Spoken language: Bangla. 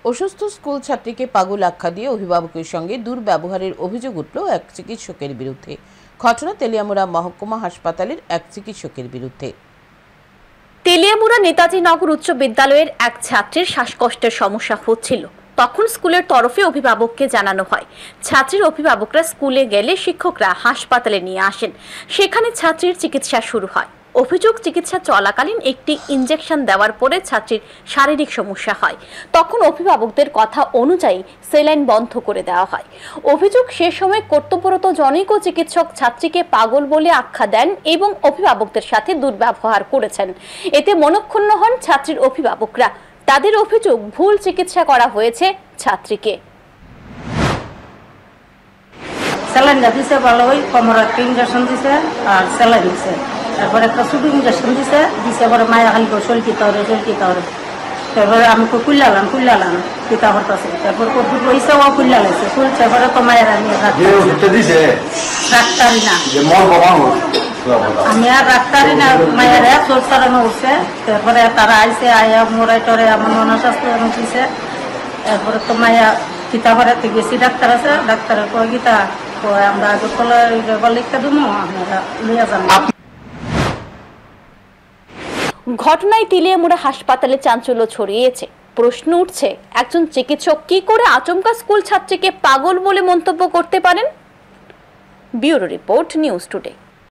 অসুস্থ স্কুল ছাত্রীকে পাগল আখ্যা দিয়ে অভিভাবকের সঙ্গে দুর্ব্যবহারের অভিযোগ উঠল এক চিকিৎসকের বিরুদ্ধে। ঘটনা তেলিয়ামুড়া মহকুমা হাসপাতালের এক চিকিৎসকের বিরুদ্ধে। তেলিয়ামুড়া নেতাজি নগর উচ্চ বিদ্যালয়ের এক ছাত্রীর শ্বাসকষ্টের সমস্যা হচ্ছিল। তখন স্কুলের তরফে অভিভাবককে জানানো হয়। ছাত্রীর অভিভাবকরা স্কুলে গেলে শিক্ষকরা হাসপাতালে নিয়ে আসেন। সেখানে ছাত্রীর চিকিৎসা শুরু হয়। অভিযোগ, চিকিৎসা চলাকালীন একটি ইনজেকশন দেওয়ার পরে ছাত্রীর শারীরিক সমস্যা হয়। তখন অভিভাবকদের কথা অনুযায়ী সেলাইন বন্ধ করে দেওয়া হয়। অভিযোগ, সে সময় কর্তব্যরত জনৈক চিকিৎসক ছাত্রীকে পাগল বলে আখ্যা দেন এবং অভিভাবকদের সাথে দুর্ব্যবহার করেছেন। এতে মনক্ষুণ্ণ হন ছাত্রীর অভিভাবকরা। তাদের অভিযোগ, ভুল চিকিৎসা করা হয়েছে ছাত্রীকে। স্যালাইন দিছে, ভালো ওই কোমরে একটা ইঞ্জেকশন দিছে আর স্যালাইন দিছে, তারপরে একটা ছোট ইঞ্জেকশন দিছে পরে মায়া খালি চলকিতে হবে। তারপরে আমি কুল্লালাম পিতা হরতাছে, তারপর কদ্দুর পয়সা ও কুল্লা লাগছে, খুলছে পরে তো মায়ের আমি ডাক্তারি না, আমি আর ডাক্তারি না, মায়ের চোর চালানো উঠছে। তারপরে তারা আইসে, আয়া মোড়াই টরে আমার মনস্বাস্থ্য দিছে। এরপরে তো মায়া গীতা ঘরেতে গেছি, ডাক্তার আছে, ডাক্তারের কয় গীতা আমরা আগে লিখতে দেবো, আপনারা লিয়ে যান। ঘটনায় তেলিয়ামুড়া হাসপাতালে চাঞ্চল্য ছড়িয়েছে। প্রশ্ন উঠছে, একজন চিকিৎসক কি করে আচমকা স্কুল ছাত্রীকে পাগল বলে মন্তব্য করতে পারেন? Bureau report, news today.